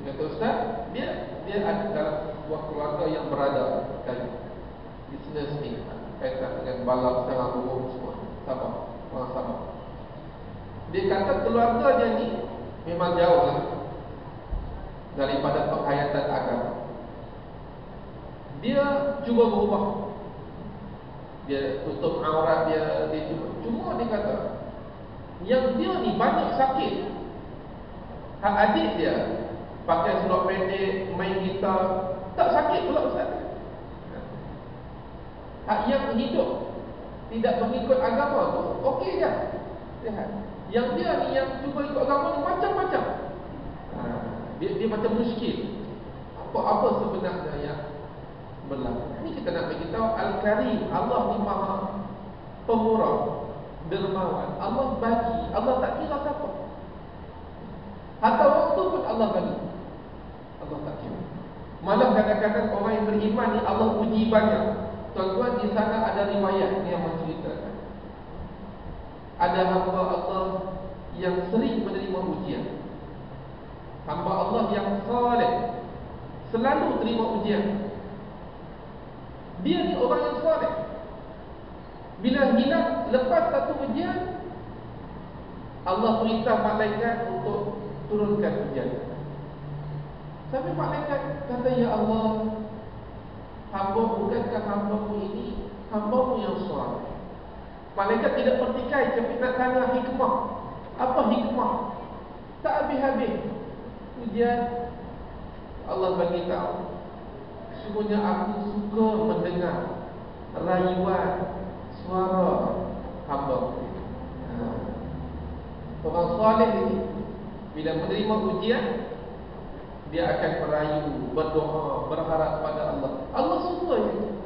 Dia kata, Ustaz, dia ada dalam sebuah keluarga yang berada kan, bisnes ni kaitan dengan balap, serang burung semua. Sabah, orang Sabah. Dia kata keluarga dia ni memang jauh lah daripada penghayatan agama. Dia cuba berubah, dia tutup aurat dia cuba. Cuma dia kata yang dia ni banyak sakit. Hak adik dia pakai seluar pendek, main gitar, tak sakit pula Ustaz. Hak yang hidup tidak mengikut agama tu okey je, sihat. Yang dia ni yang cuba ikut agama ni macam-macam. Dia macam muskil. Apa-apa sebenarnya yang berlaku. Ini kita nak beritahu Al-Karim, Allah ni Maha Pemurah, dermawan. Allah bagi, Allah tak kira siapa. Hatta waktu pun Allah bagi, Allah tak kira. Malah kadang-kadang orang yang beriman ni Allah uji banyak. Tuan-tuan, di sana ada riwayat yang menceritakan ada hamba Allah yang sering menerima ujian. Hamba Allah yang saleh selalu terima ujian. Dia ni orang yang soleh. Bila hilang lepas satu ujian, Allah perintah malaikat untuk turunkan hujan. Tapi malaikat kata, ya Allah, bukankah hamba-Mu ini hamba-Mu yang soleh? Malaikat tidak pertikai, tapi nak tanya hikmah. Apa hikmah? Tak habis-habis hujan. Allah bagi tahu, sesungguhnya aku suka mendengar rayuan suara hamba. Orang soleh ini bila menerima ujian, dia akan merayu, berdoa, berharap pada Allah. Allah suka itu.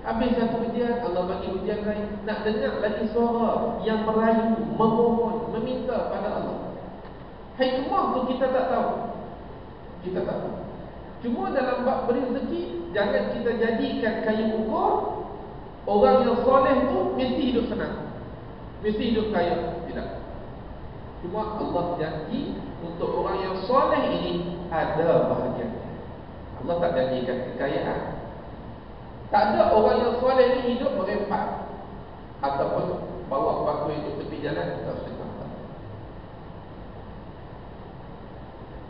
Habis satu ujian, Allah bagi ujian lain, nak dengar lagi suara yang merayu, memohon, meminta pada Allah. Hikmah tu kita tak tahu. Kita tak tahu. Cuma dalam bab beri rezeki, jangan kita jadikan kayu ukur orang yang soleh tu mesti hidup senang, mesti hidup kaya. Tidak. Cuma Allah janji untuk orang yang soleh ini ada bahagianya. Allah tak janjikan kekayaan. Tak ada orang yang soleh ini hidup merempat ataupun bawa batu hidup tepi jalan. Tak usah.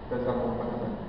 Kita sambung pada sana.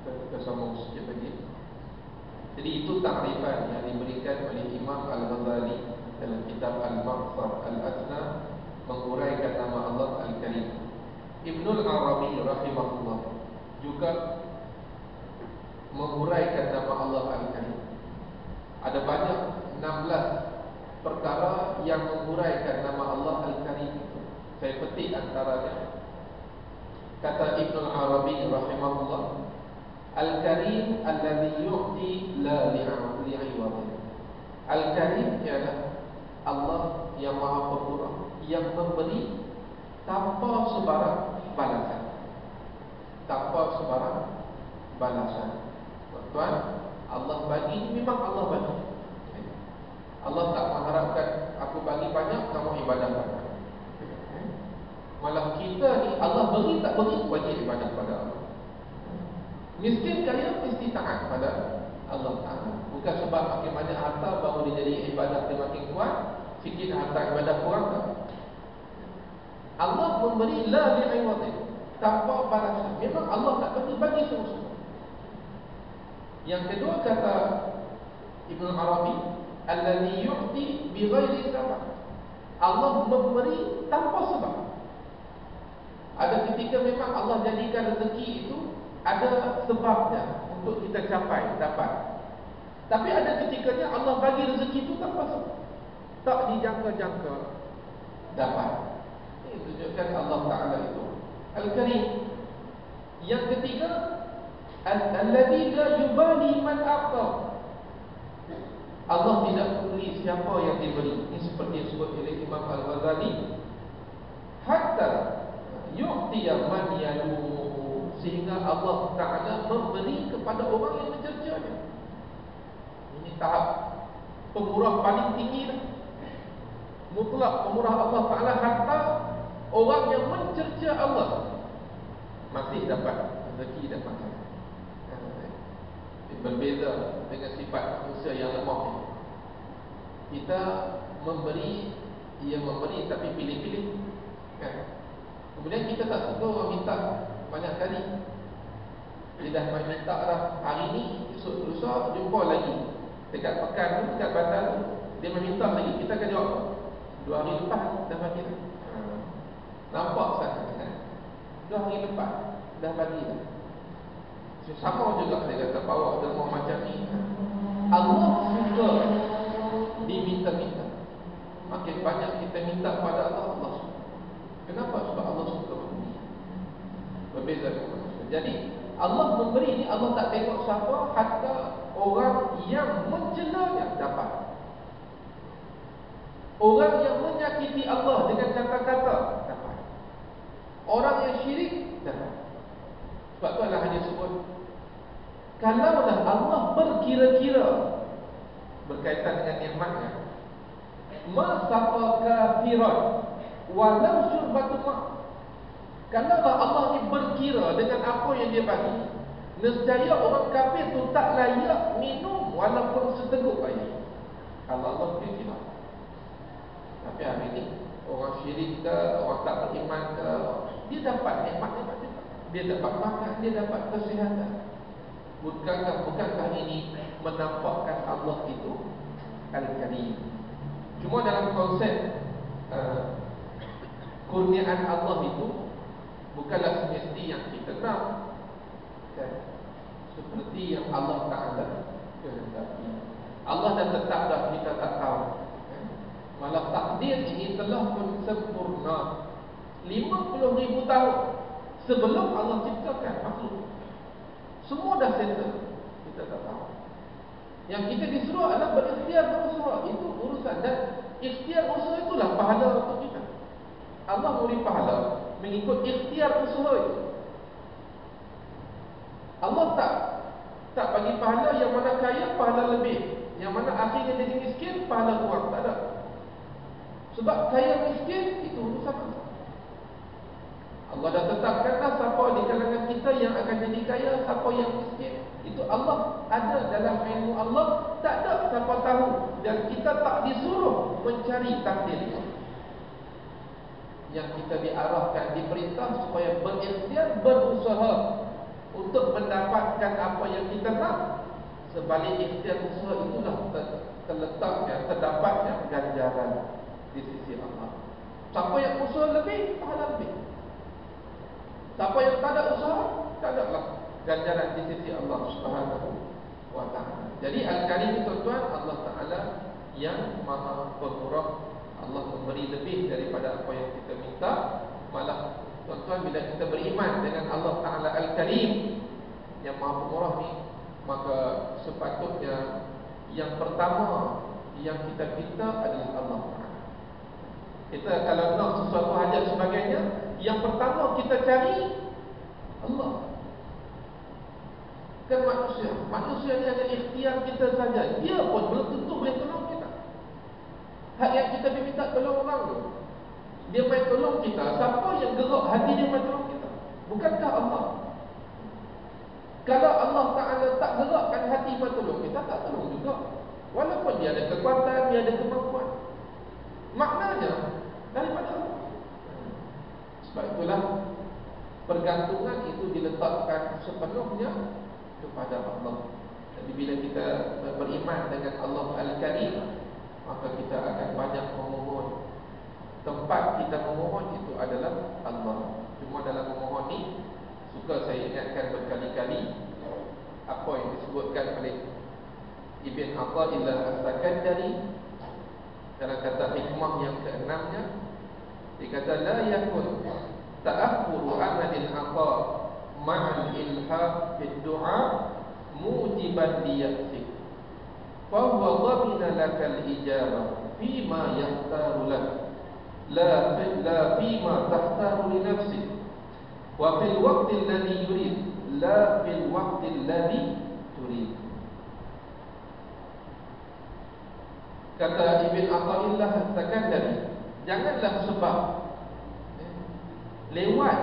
Kita sambung sikit lagi. Jadi itu takrifan yang diberikan oleh Imam Al-Ghazali dalam kitab Al-Maqsad Al-Asna, menguraikan nama Allah Al-Karim. Ibnul Arabi rahimahullah juga menguraikan nama Allah Al-Karim. Ada banyak 16 perkara yang menguraikan nama Allah Al-Karim. Saya petik antaranya. Kata Ibnul Arabi rahimahullah, Al-Karim alladhi yu'ti la li'iwadi. Al-Karim ialah Allah yang Maha Pemurah, yang memberi tanpa sebarang balasan. Tanpa sebarang balasan. Tuan, Allah bagi, memang Allah bagi. Allah tak mengharapkan aku bagi banyak, kamu ibadah banyak. Malah kita ni Allah beri tak beri, wajib ibadah pada Allah. Miskin kaya mesti taat kepada Allah Ta'ala. Bukan sebab makin banyak harta baru dia jadi ibadah dia makin kuat, sikit harta ibadah kurang tak. Allah memberi la bi'iwadih, tanpa balasan. Memang Allah nak bagi semua. Yang kedua kata Ibn Arabi, alladhi yu'ti bighairi sabab. Allah memberi tanpa sebab. Ada ketika memang Allah jadikan rezeki itu ada sebabnya untuk kita capai, dapat. Tapi ada ketikanya Allah bagi rezeki itu tanpa sebab, tak dijangka-jangka dapat. Ini tunjukkan Allah Ta'ala itu Al-Karim. Yang ketiga, alladhi la yubali man a'ta. Allah tidak peduli siapa yang diberi. Ini seperti yang disebut oleh Imam Al-Ghazali, hatta yu'tiya man yaluhu, sehingga Allah Ta'ala memberi kepada orang yang mencercanya. Ini tahap pemurah paling tinggi lah. Mutlak pemurah Allah Ta'ala, hatta orang yang mencerca Allah masih dapat rezeki dan makan. Berbeza dengan sifat manusia yang lemah. Kita memberi, ia memberi tapi pilih-pilih, kan? Kemudian kita tak suka orang minta banyak kali. Dia dah main minta dah hari ni, esok lusa jumpa lagi. Dekat pekan tu, dekat bandar tu, dia meminta lagi. Kita akan jawab 2 hari lepas dah bagi dah. Nampak sangat, kan? 2 hari lepas dah bagi dah. Sama juga dia kata bawa derma macam ni. Allah suka diminta-minta. Makin banyak kita minta pada Allah, Allah suka. Kenapa? Sebab Allah suka memberi. Berbeza dengan manusia. Jadi Allah memberi ni, Allah tak tengok siapa, hatta orang yang mencelanya dapat. Orang yang menyakiti Allah dengan kata-kata dapat. Orang yang syirik dapat. Sebab tu Allah hanya sebut, kalaulah Allah berkira-kira berkaitan dengan nikmatnya, ma saqa kafiran walau syurbatu ma. Kalaulah Allah ni berkira dengan apa yang dia bagi, nescaya orang kafir tu tak layak minum walaupun seteguk air. Kalau Allah berkira. Tapi hari ni orang syirik ke, orang tak beriman ke, dia dapat nikmat-nikmat juga. Dia dapat makan, dia dapat kesihatan. Bukankah ini menampakkan Allah itu Al-Karim? Cuma dalam konsep kurniaan Allah itu bukanlah semesti yang kita nak, kan? Seperti yang Allah Ta'ala kehendaki. Allah dah tetap dah, kita tak tahu, kan? Malah takdir ini telah pun sempurna 50,000 tahun sebelum Allah ciptakan makhluk. Semua dah settle, kita tak tahu. Yang kita disuruh adalah berikhtiar berusaha. Itu urusan, dan ikhtiar usaha itulah pahala untuk kita. Allah beri pahala mengikut ikhtiar usaha itu. Allah tak bagi pahala yang mana kaya pahala lebih, yang mana akhirnya jadi miskin pahala kurang. Tak ada. Sebab kaya miskin itu urusan Allah. Allah dah tetapkanlah siapa di kalangan kita yang akan jadi kaya, siapa yang miskin. Itu Allah ada dalam ilmu Allah. Tak ada siapa tahu, dan kita tak disuruh mencari takdir itu. Yang kita diarahkan, diperintah supaya berikhtiar, berusaha untuk mendapatkan apa yang kita nak. Sebalik ikhtiar usaha itulah terletaknya, terdapatnya ganjaran di sisi Allah. Siapa yang usaha lebih, pahala lebih. Siapa yang tak ada usaha, tak ada lah ganjaran di sisi Allah Subhanahu wa Ta'ala. Jadi Al-Karim itu, tuan, Allah Ta'ala yang Maha Pemurah. Allah memberi lebih daripada apa yang kita minta. Malah tuan-tuan, bila kita beriman dengan Allah Ta'ala Al-Karim yang Maha Pemurah ni, maka sepatutnya yang pertama yang kita minta adalah Allah Ta'ala. Kita kalau nak sesuatu hajat sebagainya, yang pertama kita cari Allah. Kan manusia ni hanya ikhtiar kita saja. Dia pun belum tentu boleh tolong kita. Hak yang kita diminta tolong orang tu, dia main tolong kita. Siapa yang gerak hati dia main tolong kita? Bukankah Allah? Kalau Allah Ta'ala tak gerakkan hati bertolong, kita tak tolong juga. Walaupun dia ada kekuatan, dia ada kemampuan, maknanya daripada Allah. Sebab itulah pergantungan itu diletakkan sepenuhnya kepada Allah. Jadi bila kita beriman dengan Allah Al-Karim, maka kita akan banyak memohon. Tempat kita memohon itu adalah Allah. Cuma dalam memohon ni, suka saya ingatkan berkali-kali apa yang disebutkan oleh Ibn Athaillah As-Sakandari dalam kata hikmah yang ke-6-nya. Dia kata la yakun ta'akhuru amalil ata ma'al ilhaq fid du'a mujiban liya'sik fa huwa dhamina lakal ijabah fima yahtaru lak la fima tahtaru li nafsik wa fil waqti alladhi yurid la fil waqti alladhi turid. Kata Ibn Athaillah As-Sakandari, janganlah sebab lewat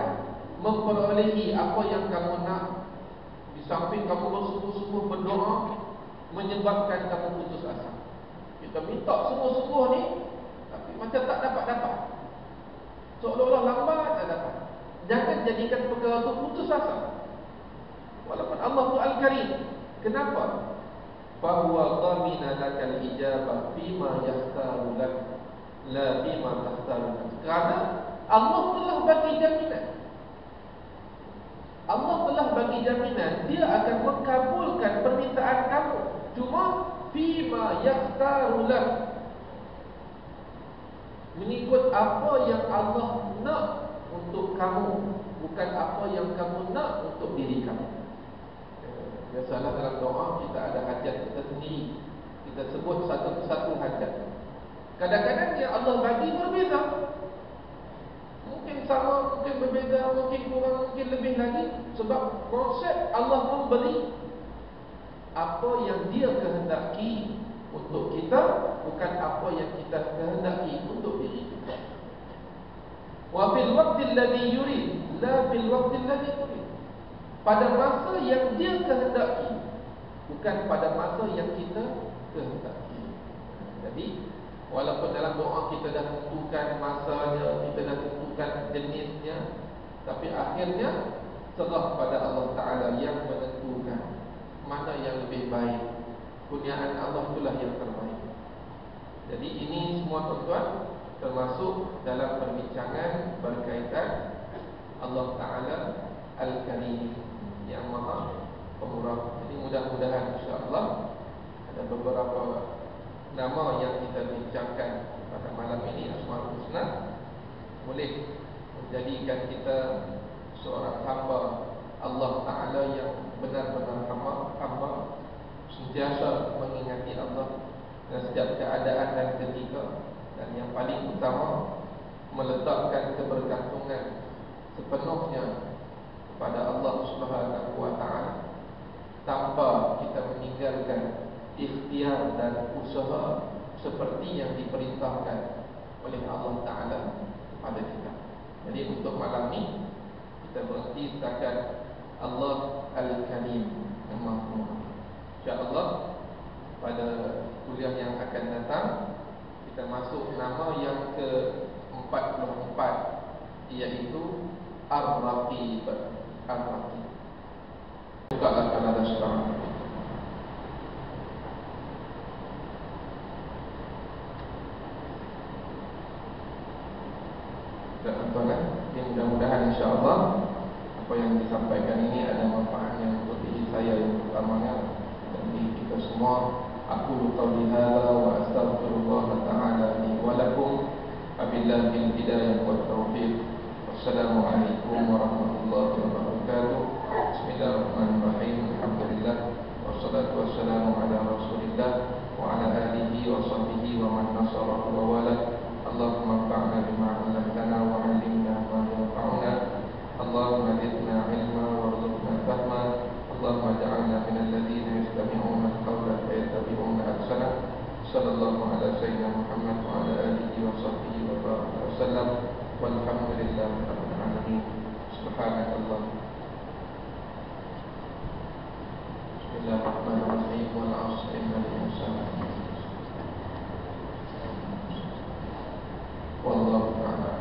memperolehi apa yang kamu nak, di samping kamu bersungguh-sungguh berdoa, menyebabkan kamu putus asa. Kita minta sungguh-sungguh ni, tapi macam tak dapat-dapat, seolah-olah lambat tak dapat. Jangan jadikan perkara itu putus asa. Walaupun Allah tu Al-Karim. Kenapa? Fahuwa dhamina lakal ijabah fima yahtaru lak la fima tahtaru lak. Kerana Allah telah bagi jaminan. Allah telah bagi jaminan dia akan mengabulkan permintaan kamu. Cuma fima yahtaru lak, mengikut apa yang Allah nak untuk kamu, bukan apa yang kamu nak untuk diri kamu. Biasalah dalam doa kita ada hajat kita sendiri, kita sebut satu persatu hajat. Kadang-kadang yang Allah bagi berbeza, mungkin sama, mungkin berbeza, mungkin kurang, mungkin lebih lagi. Sebab konsep Allah memberi apa yang dia kehendaki untuk kita, bukan apa yang kita kehendaki untuk diri kita. Wa fil waqti alladhi yurid la fil waqti alladhi turid. Pada masa yang dia kehendaki, bukan pada masa yang kita kehendaki. Jadi walaupun dalam doa kita dah tentukan masanya, kita dah tentukan jenisnya, tapi akhirnya serah pada Allah Ta'ala yang menentukan mana yang lebih baik. Kurniaan Allah itulah yang terbaik. Jadi ini semua tuan-tuan termasuk dalam perbincangan berkaitan Allah Ta'ala Al-Karim, yang maha pemurah. Jadi mudah-mudahan insya-Allah ada beberapa nama yang kita bincangkan pada malam ini, Asmaul Husna, boleh menjadikan kita seorang hamba Allah Ta'ala yang benar-benar hamba, sentiasa mengingati Allah dalam setiap keadaan dan ketika. Dan yang paling utama, meletakkan kebergantungan sepenuhnya pada Allah Subhanahu wa Ta'ala, tanpa kita meninggalkan ikhtiar dan usaha seperti yang diperintahkan oleh Allah Ta'ala kepada kita. Jadi untuk malam ni kita berhenti setakat Allah Al-Karim yang Maha. InsyaAllah pada kuliah yang akan datang kita masuk nama yang ke-44, iaitu Ar-Raqib. Ar-Raqib. Bukalah kalau ada sekarang. Tuan-tuan, mudah-mudahan insya-Allah apa yang disampaikan ini ada manfaatnya untuk diri saya yang utamanya dan diri kita semua. Aku qauli hadza wa astaghfirullah ta'ala li wa lakum. Wabillahi hidayah wa taufiq. Wassalamualaikum warahmatullahi wabarakatuh. Bismillahirrahmanirrahim. Alhamdulillah wassalatu wassalamu ala Rasulillah wa ala alihi wa sahbihi wa man nasarahu wa wala. Allahumma anfa'na bima 'allamtana wa 'allimna ma yanfa'una. Allahumma zidna 'ilma warzuqna fahma. Allahumma ja'alna minal ladzina yastami'una al-qawla fayattabi'una ahsana. Sallallahu ala sayyidina Muhammad wa ala alihi wa sahbihi wa baraka wasallam. Walhamdulillahi rabbil alamin. Subhanakallah. Wallahu a'lam.